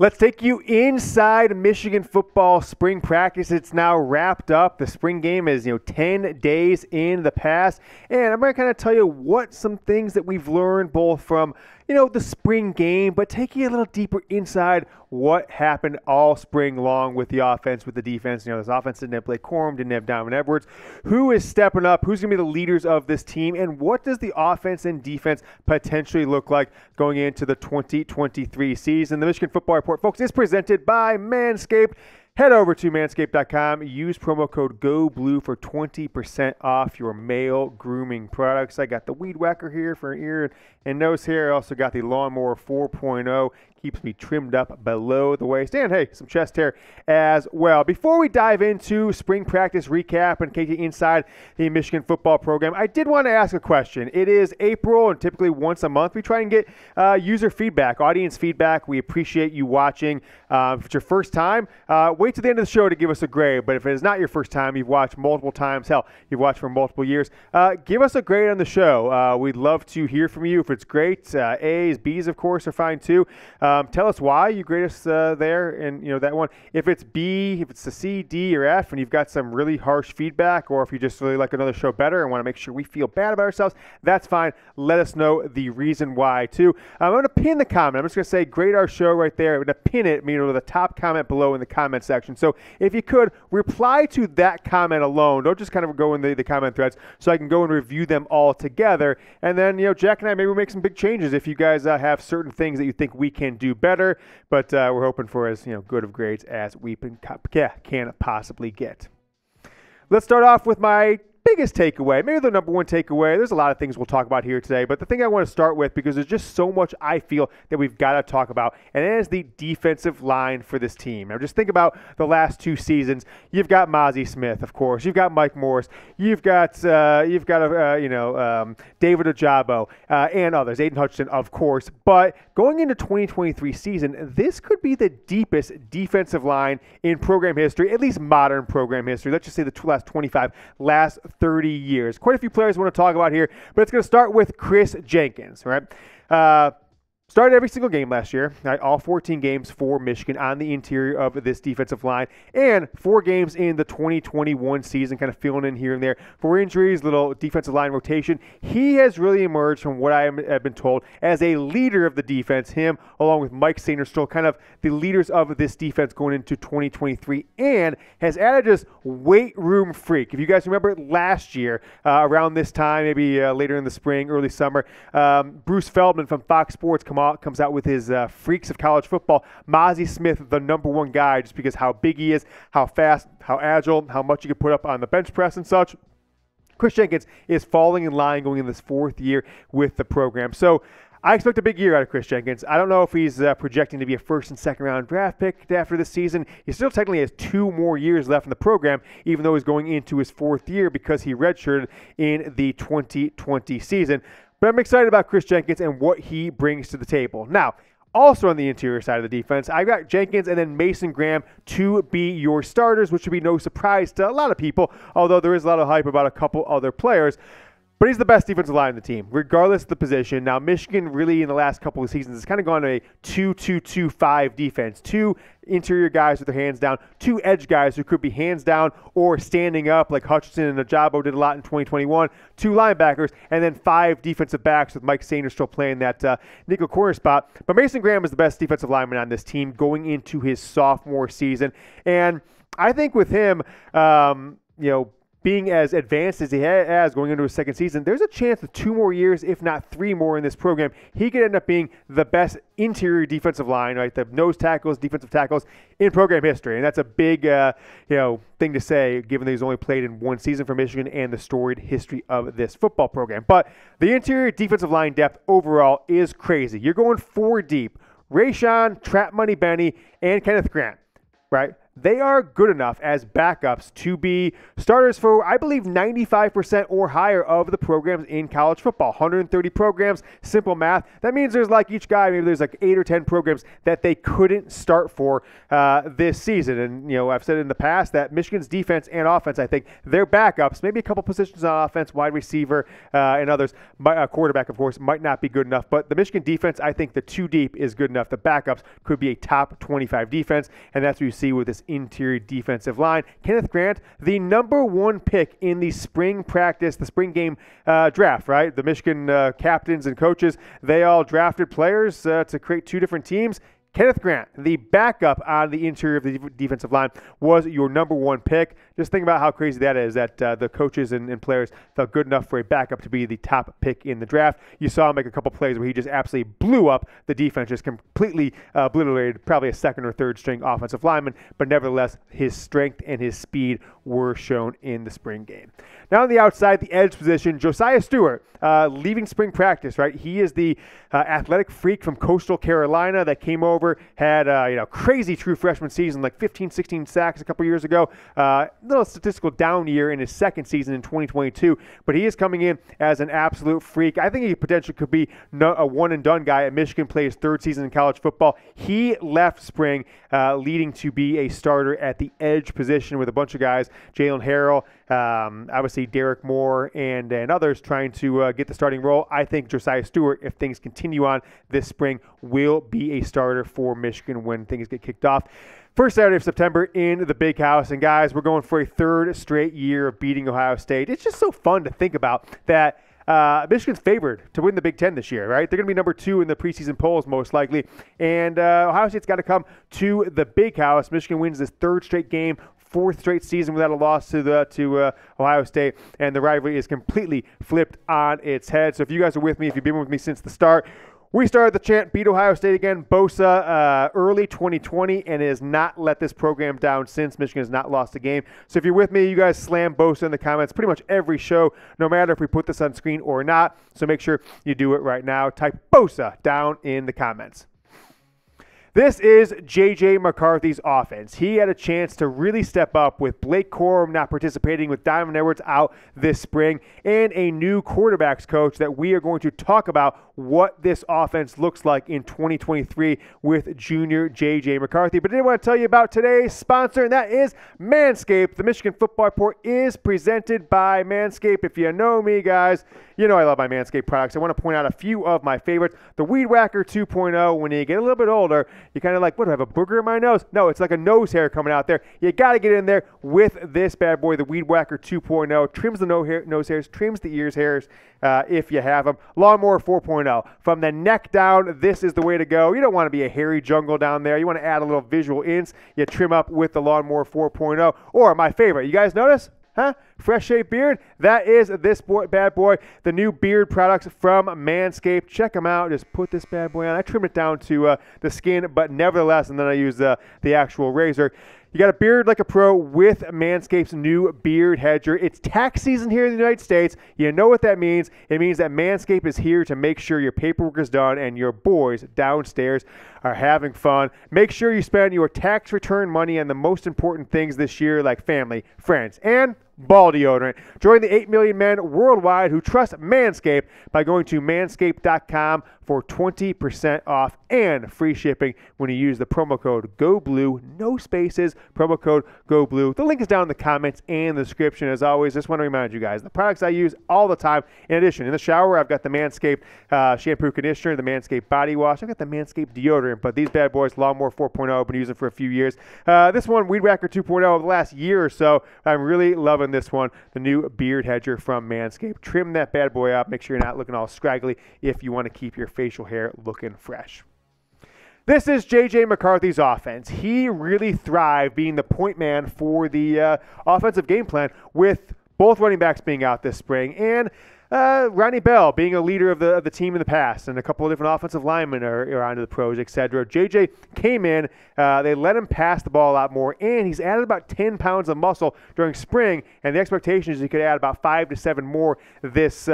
Let's take you inside Michigan football spring practice. It's now wrapped up. The spring game is, 10 days in the past. And I'm going to kind of tell you what some things that we've learned both from, the spring game, but take you a little deeper inside what happened all spring long with the offense, with the defense. This offense didn't have Blake Corum, didn't have Donovan Edwards. Who is stepping up? Who's going to be the leaders of this team? And what does the offense and defense potentially look like going into the 2023 season? The Michigan Football Report, folks, is presented by Manscaped. Head over to manscaped.com. Use promo code GOBLUE for 20% off your male grooming products. I got the Weed Whacker here for ear and nose hair. I also got the Lawnmower 4.0. Keeps me trimmed up below the waist. And, hey, some chest hair as well. Before we dive into spring practice recap and take you inside the Michigan football program, I did want to ask a question. It is April, and typically once a month we try and get user feedback, audience feedback. We appreciate you watching. If it's your first time, wait till the end of the show to give us a grade. But if it is not your first time, you've watched multiple times, hell, you've watched for multiple years, give us a grade on the show. We'd love to hear from you. If it's great, A's, B's, of course, are fine too. Tell us why you grade us there, and that one. If it's B, if it's a C, D, or F, and you've got some really harsh feedback, or if you just really like another show better and want to make sure we feel bad about ourselves, that's fine. Let us know the reason why too. I'm going to pin the comment. I'm just going to say grade our show right there. I'm going to pin it, with the top comment below in the comment section. So if you could reply to that comment alone, don't just kind of go in the comment threads, so I can go and review them all together. And then Jack and I maybe make some big changes if you guys have certain things that you think we can do better, but we're hoping for as good of grades as we can possibly get. Let's start off with my biggest takeaway, maybe the number one takeaway. There's a lot of things we'll talk about here today, but the thing I want to start with, because there's just so much I feel that we've got to talk about, and that is the defensive line for this team. Now, just think about the last two seasons. You've got Mazi Smith, of course. You've got Mike Morris. You've got David Ojabo and others. Aiden Hutchinson, of course. But going into 2023 season, this could be the deepest defensive line in program history, at least modern program history. Let's just say the last 25, last 30 years. Quite a few players we want to talk about here, but it's going to start with Kris Jenkins, right? Started every single game last year, right? All 14 games for Michigan on the interior of this defensive line, and 4 games in the 2021 season, kind of filling in here and there for injuries, little defensive line rotation. He has really emerged, from what I have been told, as a leader of the defense. Him, along with Mike Sainristil, kind of the leaders of this defense going into 2023, and has added this weight room freak. If you guys remember last year, around this time, maybe later in the spring, early summer, Bruce Feldman from Fox Sports comes out with his Freaks of College Football. Mazi Smith, the number one guy, just because how big he is, how fast, how agile, how much you can put up on the bench press and such. Kris Jenkins is falling in line going in this 4th year with the program. So I expect a big year out of Kris Jenkins. I don't know if he's projecting to be a 1st and 2nd round draft pick after this season. He still technically has 2 more years left in the program, even though he's going into his 4th year because he redshirted in the 2020 season. But I'm excited about Kris Jenkins and what he brings to the table. Now, also on the interior side of the defense, I've got Jenkins and then Mason Graham to be your starters, which should be no surprise to a lot of people, although there is a lot of hype about a couple other players. But he's the best defensive line in the team, regardless of the position. Now, Michigan really in the last couple of seasons has kind of gone to a 2-2-2-5 defense. 2 interior guys with their hands down, 2 edge guys who could be hands down or standing up like Hutchinson and Ojabo did a lot in 2021, 2 linebackers, and then 5 defensive backs with Mike Sainristil playing that nickel corner spot. But Mason Graham is the best defensive lineman on this team going into his sophomore season. And I think with him, being as advanced as he has going into his 2nd season, there's a chance of 2 more years, if not 3 more in this program, he could end up being the best interior defensive line, right? The nose tackles, defensive tackles in program history. And that's a big, thing to say, given that he's only played in 1 season for Michigan and the storied history of this football program. But the interior defensive line depth overall is crazy. You're going 4 deep. Rayshaun, Trap Money Benny, and Kenneth Grant. Right? they are good enough as backups to be starters for, I believe, 95% or higher of the programs in college football. 130 programs, simple math. That means there's like each guy, maybe there's like 8 or 10 programs that they couldn't start for this season. And, I've said in the past that Michigan's defense and offense, I think their backups, maybe a couple positions on offense, wide receiver and others, quarterback, of course, might not be good enough. But the Michigan defense, I think the 2 deep is good enough. The backups could be a top 25 defense, and that's what you see with this interior defensive line. Kenneth Grant, the number 1 pick in the spring practice, the spring game draft, right? The Michigan captains and coaches, they all drafted players to create 2 different teams. Kenneth Grant, the backup on the interior of the defensive line, was your number 1 pick. Just think about how crazy that is, that the coaches and players felt good enough for a backup to be the top pick in the draft. You saw him make a couple plays where he just absolutely blew up the defense, just completely obliterated probably a second or third string offensive lineman, but nevertheless, his strength and his speed were shown in the spring game. Now on the outside, the edge position, Josiah Stewart, leaving spring practice, right? He is the athletic freak from Coastal Carolina that came over, had crazy true freshman season, like 15, 16 sacks a couple years ago. Little statistical down year in his second season in 2022, but he is coming in as an absolute freak. I think he potentially could be a one-and-done guy at Michigan, play his 3rd season in college football. He left spring leading to be a starter at the edge position with a bunch of guys, Jalen Harrell, obviously Derek Moore, and others trying to get the starting role. I think Josiah Stewart, if things continue on this spring, will be a starter for Michigan when things get kicked off. First Saturday of September in the Big House. And guys, we're going for a 3rd straight year of beating Ohio State. It's just so fun to think about that Michigan's favored to win the Big Ten this year, right? They're going to be number 2 in the preseason polls most likely. And Ohio State's got to come to the Big House. Michigan wins this 3rd straight game, 4th straight season without a loss to Ohio State, and the rivalry is completely flipped on its head. So if you guys are with me, if you've been with me since the start, we started the chant, beat Ohio State again, Bosa, early 2020, and has not let this program down since. Michigan has not lost a game. So if you're with me, you guys slam Bosa in the comments pretty much every show, no matter if we put this on screen or not. So make sure you do it right now. Type Bosa down in the comments. This is JJ McCarthy's offense. He had a chance to really step up with Blake Corum not participating, with Donovan Edwards out this spring, and a new quarterbacks coach that we are going to talk about what this offense looks like in 2023 with junior JJ McCarthy. But I did want to tell you about today's sponsor, and that is Manscaped. The Michigan Football Report is presented by Manscaped. If you know me, guys, you know I love my Manscaped products. I want to point out a few of my favorites. The Weed Whacker 2.0, when you get a little bit older, you kind of like, what, do I have a booger in my nose? No, it's like a nose hair coming out there. You got to get in there with this bad boy, the Weed Whacker 2.0. Trims the nose hairs, trims the ears hairs if you have them. Lawnmower 4.0. From the neck down, this is the way to go. You don't want to be a hairy jungle down there. You want to add a little visual ins. You trim up with the Lawnmower 4.0. Or my favorite, you guys notice? Huh? Fresh shaved beard? That is this bad boy, the new beard products from Manscaped. Check them out. Just put this bad boy on. I trim it down to the skin, but nevertheless, and then I use the actual razor. You got a beard like a pro with Manscaped's new beard hedger. It's tax season here in the United States. You know what that means. It means that Manscaped is here to make sure your paperwork is done and your boys downstairs are having fun. Make sure you spend your tax return money on the most important things this year, like family, friends, and ball deodorant. Join the 8 million men worldwide who trust Manscaped by going to manscaped.com for 20% off and free shipping when you use the promo code GOBLUE. No spaces, promo code GOBLUE. The link is down in the comments and the description. As always, just want to remind you guys, the products I use all the time. In addition, in the shower, I've got the Manscaped shampoo conditioner, the Manscaped body wash. I've got the Manscaped deodorant, but these bad boys, Lawnmower 4.0, I've been using for a few years. This one, Weed Whacker 2.0, the last year or so, I'm really loving this one, the new beard hedger from Manscaped. Trim that bad boy up. Make sure you're not looking all scraggly if you want to keep your facial hair looking fresh. This is JJ McCarthy's offense. He really thrived being the point man for the offensive game plan with both running backs being out this spring. And Ronnie Bell being a leader of the team in the past, and a couple of different offensive linemen are onto the pros, etc. JJ came in, they let him pass the ball a lot more, and he's added about 10 pounds of muscle during spring, and the expectation is he could add about 5 to 7 more this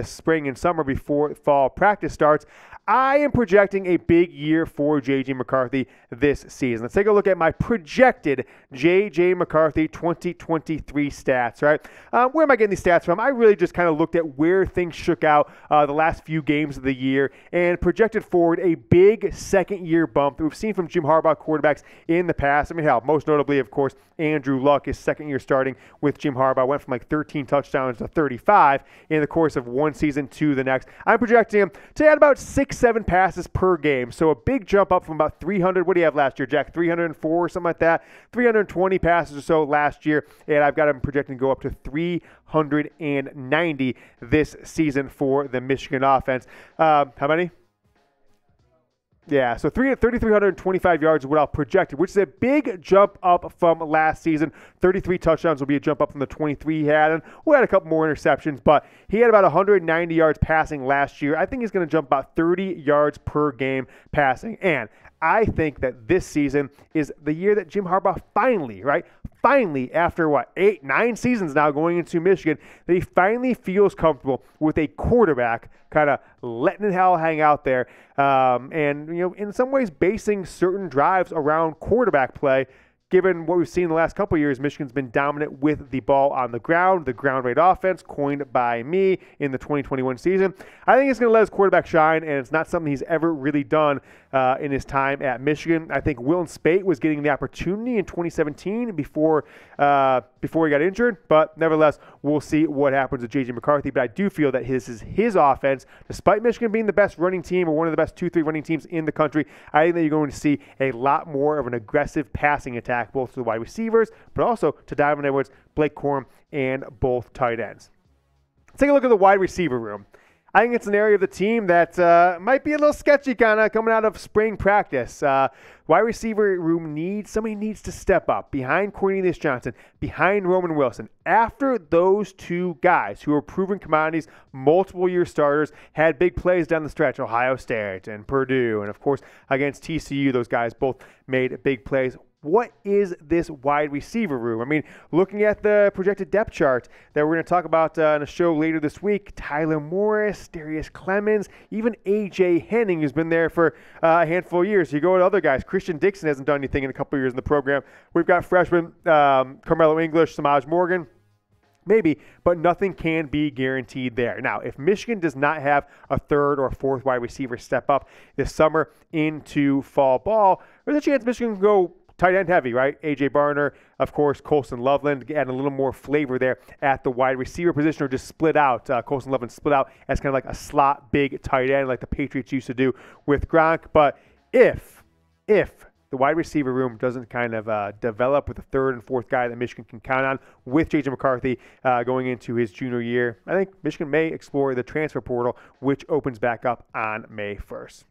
spring and summer before fall practice starts. I am projecting a big year for JJ McCarthy this season. Let's take a look at my projected JJ McCarthy 2023 stats, right? Where am I getting these stats from? I really just kind of looked at where things shook out the last few games of the year and projected forward a big second-year bump that we've seen from Jim Harbaugh quarterbacks in the past. I mean, hell, most notably, of course, Andrew Luck, his second year starting with Jim Harbaugh, went from like 13 touchdowns to 35 in the course of one season to the next. I'm projecting him to add about 6-7 passes per game, so a big jump up from about 300. What do you have last year, Jack? 304 or something like that? 320 passes or so last year, and I've got him projecting to go up to 390 this season for the Michigan offense. How many? Yeah, so 3,325 yards is what I'll project, which is a big jump up from last season. 33 touchdowns will be a jump up from the 23 he had, and we had a couple more interceptions, but he had about 190 yards passing last year. I think he's going to jump about 30 yards per game passing, and I think that this season is the year that Jim Harbaugh finally, after 8-9 seasons now going into Michigan, that he finally feels comfortable with a quarterback kind of letting it all hang out there, and in some ways basing certain drives around quarterback play. Given what we've seen in the last couple of years, Michigan's been dominant with the ball on the ground rate offense coined by me in the 2021 season. I think he's going to let his quarterback shine, and it's not something he's ever really done in his time at Michigan. I think Wilton Speight was getting the opportunity in 2017 before he got injured, but nevertheless, we'll see what happens with JJ McCarthy. But I do feel that this is his offense, despite Michigan being the best running team or one of the best 2-3 running teams in the country. I think that you're going to see a lot more of an aggressive passing attack, both to the wide receivers, but also to Donovan Edwards, Blake Corum, and both tight ends. Let's take a look at the wide receiver room. I think it's an area of the team that might be a little sketchy kind of coming out of spring practice. Wide receiver room somebody needs to step up behind Cornelius Johnson, behind Roman Wilson. After those two guys who are proven commodities, multiple-year starters, had big plays down the stretch, Ohio State and Purdue, and of course against TCU, those guys both made big plays. What is this wide receiver room? I mean, looking at the projected depth chart that we're going to talk about in a show later this week, Tyler Morris, Darius Clemens, even A.J. Henning, who's been there for a handful of years. You go to other guys. Christian Dixon hasn't done anything in a couple of years in the program. We've got freshmen, Carmelo English, Samaj Morgan. Maybe, but nothing can be guaranteed there. Now, if Michigan does not have a third or fourth wide receiver step up this summer into fall ball, there's a chance Michigan can go tight end heavy, right? A.J. Barner, of course, Colston Loveland, add a little more flavor there at the wide receiver position, or just split out. Colston Loveland split out as kind of like a slot big tight end like the Patriots used to do with Gronk. But if the wide receiver room doesn't kind of develop with a third and fourth guy that Michigan can count on with JJ McCarthy going into his junior year, I think Michigan may explore the transfer portal, which opens back up on May 1st.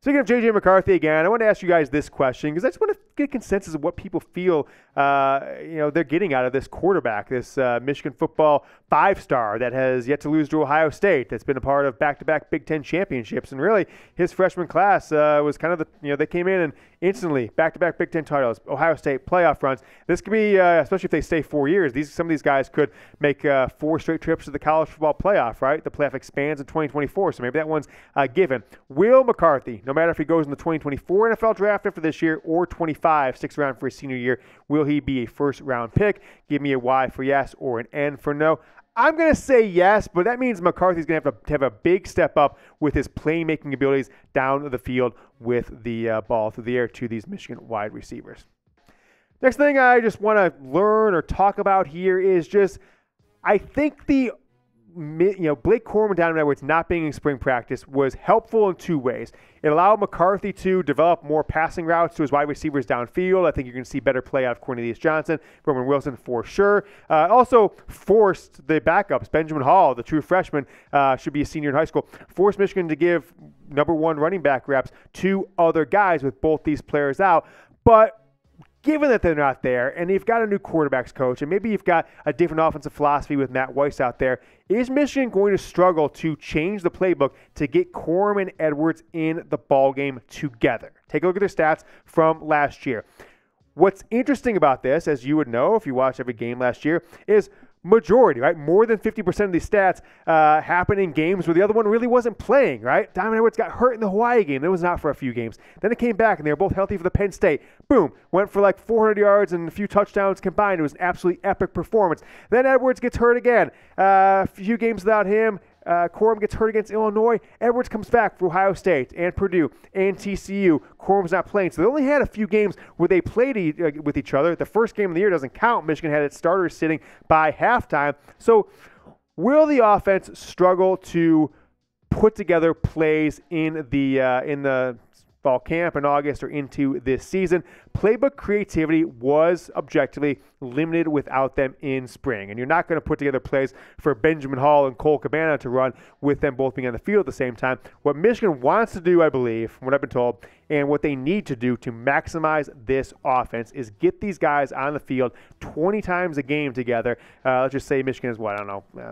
Speaking of JJ McCarthy again, I want to ask you guys this question because I just want to get a consensus of what people feel they're getting out of this quarterback, this Michigan football five-star that has yet to lose to Ohio State, that's been a part of back-to-back Big Ten championships. And really, his freshman class was kind of they came in and instantly back-to-back Big Ten titles, Ohio State playoff runs. This could be, especially if they stay 4 years, some of these guys could make 4 straight trips to the college football playoff, right? The playoff expands in 2024, so maybe that one's given. Will McCarthy, no matter if he goes in the 2024 NFL draft after this year or 25, sticks around for his senior year, will he be a first-round pick? Give me a Y for yes or an N for no. I'm going to say yes, but that means McCarthy's going to have a big step up with his playmaking abilities down the field with the ball through the air to these Michigan wide receivers. Next thing I just want to learn or talk about here is just, I think Blake Corum and Donovan Edwards not being in spring practice was helpful in 2 ways. It allowed McCarthy to develop more passing routes to his wide receivers downfield. I think you're going to see better play out of Cornelius Johnson, Roman Wilson for sure. Also forced the backups, Benjamin Hall, the true freshman, should be a senior in high school, forced Michigan to give number 1 running back reps to other guys with both these players out. But given that they're not there, and you've got a new quarterbacks coach, and maybe you've got a different offensive philosophy with Matt Weiss out there, is Michigan going to struggle to change the playbook to get Corum and Edwards in the ballgame together? Take a look at their stats from last year. What's interesting about this, as you would know if you watched every game last year, is majority, right? More than 50% of these stats happen in games where the other one really wasn't playing, right? Diamond Edwards got hurt in the Hawaii game. That was not for a few games. Then it came back, and they were both healthy for the Penn State. Boom. Went for like 400 yards and a few touchdowns combined. It was an absolutely epic performance. Then Edwards gets hurt again. A few games without him. Corum gets hurt against Illinois. Edwards comes back for Ohio State and Purdue and TCU. Corum's not playing. So they only had a few games where they played with each other. The first game of the year doesn't count. Michigan had its starters sitting by halftime. So will the offense struggle to put together plays in the fall camp in August or into this season? Playbook creativity was objectively limited without them in spring. And you're not going to put together plays for Benjamin Hall and Cole Cabana to run with them both being on the field at the same time. What Michigan wants to do, I believe, from what I've been told, and what they need to do to maximize this offense is get these guys on the field 20 times a game together. Let's just say Michigan is,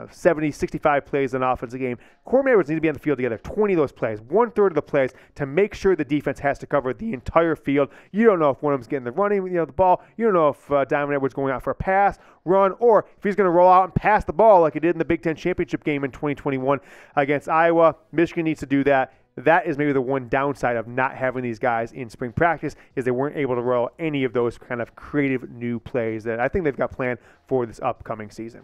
70, 65 plays an offense a game. Corum Edwards need to be on the field together 20 of those plays, 1/3 of the plays, to make sure the defense has to cover the entire field. You don't know if one of them's getting the running, the ball. You don't know if Diamond Edwards going out for a pass, run, or if he's going to roll out and pass the ball like he did in the Big Ten Championship game in 2021 against Iowa. Michigan needs to do that. That is maybe the one downside of not having these guys in spring practice, is they weren't able to roll any of those kind of creative new plays that I think they've got planned for this upcoming season.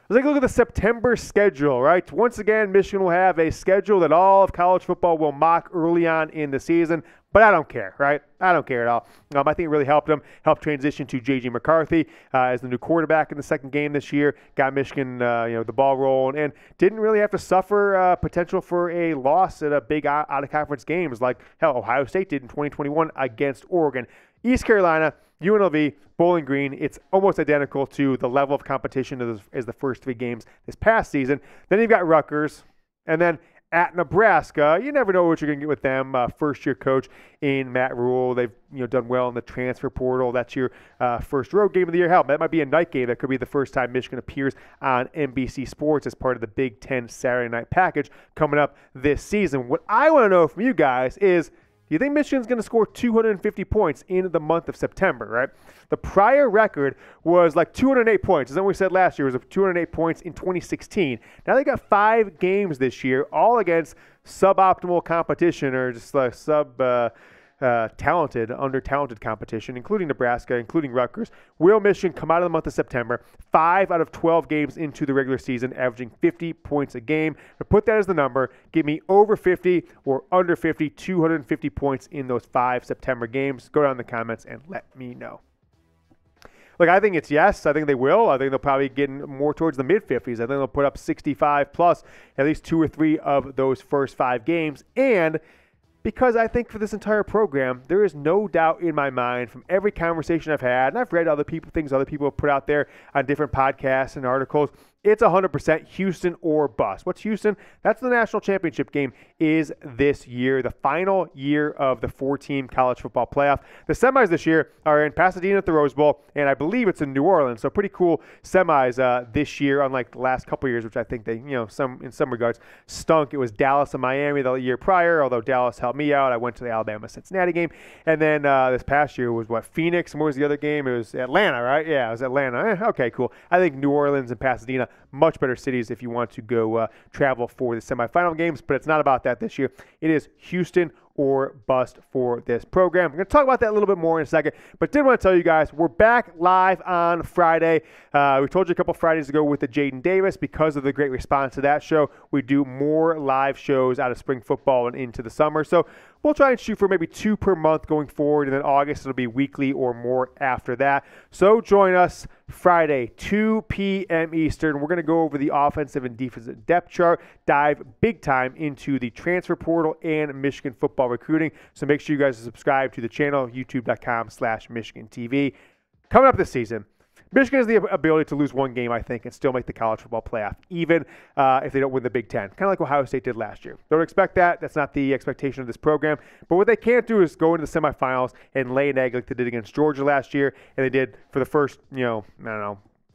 Let's take a look at the September schedule, right? Once again, Michigan will have a schedule that all of college football will mock early on in the season, but I don't care, right? I don't care at all. I think it really helped them, helped transition to JJ McCarthy as the new quarterback in the second game this year, got Michigan, the ball rolling, and didn't really have to suffer potential for a loss at a big out-of-conference games like, Ohio State did in 2021 against Oregon. East Carolina, UNLV, Bowling Green, it's almost identical to the level of competition as the first three games this past season. Then you've got Rutgers, and then at Nebraska, you never know what you're going to get with them. First-year coach in Matt Rule. They've done well in the transfer portal. That's your first road game of the year. Hell, that might be a night game. That could be the first time Michigan appears on NBC Sports as part of the Big Ten Saturday night package coming up this season. What I want to know from you guys is, do you think Michigan's going to score 250 points in the month of September, right? The prior record was like 208 points. As we said last year, it was 208 points in 2016. Now they got 5 games this year, all against suboptimal competition, or just like under-talented competition, including Nebraska, including Rutgers. Will Michigan come out of the month of September 5 out of 12 games into the regular season, averaging 50 points a game? To put that as the number, give me over 50 or under 50, 250 points in those 5 September games. Go down in the comments and let me know. Look, I think it's yes. I think they will. I think they'll probably get more towards the mid-50s. I think they'll put up 65 plus at least 2 or 3 of those first 5 games. And because I think for this entire program, there is no doubt in my mind from every conversation I've had, and I've read things other people have put out there on different podcasts and articles, it's 100% Houston or bust. What's Houston? That's the national championship game is this year, the final year of the 4-team college football playoff. The semis this year are in Pasadena at the Rose Bowl, and I believe it's in New Orleans. So pretty cool semis this year, unlike the last couple of years, which I think they, in some regards stunk. It was Dallas and Miami the year prior, although Dallas helped me out. I went to the Alabama-Cincinnati game. And then this past year was Phoenix, and what was the other game? It was Atlanta, right? Yeah, it was Atlanta. Okay, cool. I think New Orleans and Pasadena, much better cities if you want to go travel for the semifinal games, but it's not about that this year. It is Houston or bust for this program. We're going to talk about that a little bit more in a second, but did want to tell you guys, we're back live on Friday. We told you a couple Fridays ago with the Jaden Davis. Because of the great response to that show, we do more live shows out of spring football and into the summer. So we'll try and shoot for maybe 2 per month going forward, and then August it'll be weekly or more after that. So join us Friday, 2 p.m. Eastern. We're going to go over the offensive and defensive depth chart, dive big time into the transfer portal and Michigan football recruiting. So make sure you guys subscribe to the channel, youtube.com/Michigan TV. Coming up this season, Michigan has the ability to lose one game, I think, and still make the college football playoff, even if they don't win the Big Ten, kind of like Ohio State did last year. Don't expect that. That's not the expectation of this program. But what they can't do is go into the semifinals and lay an egg like they did against Georgia last year, and they did for the first,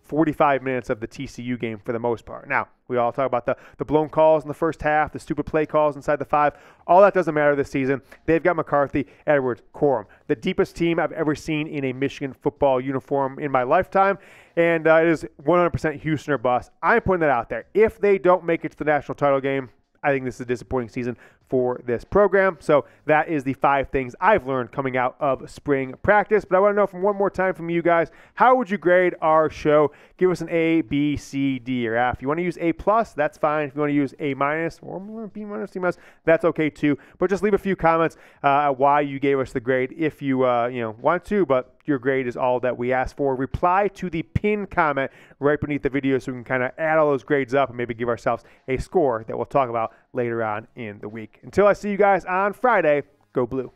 45 minutes of the TCU game for the most part. Now, we all talk about the blown calls in the first half, the stupid play calls inside the 5. All that doesn't matter this season. They've got McCarthy, Edwards, Corum, the deepest team I've ever seen in a Michigan football uniform in my lifetime, and it is 100% Houston or bust. I'm putting that out there. If they don't make it to the national title game, I think this is a disappointing season for this program. So that is the 5 things I've learned coming out of spring practice. But I want to know from one more time from you guys, how would you grade our show? Give us an A, B, C, D, or F. If you want to use A+, that's fine. If you want to use A- or B-, C-, that's okay too. But just leave a few comments why you gave us the grade if you want to, but your grade is all that we ask for. Reply to the pinned comment right beneath the video so we can kind of add all those grades up and maybe give ourselves a score that we'll talk about later on in the week. Until I see you guys on Friday, go Blue.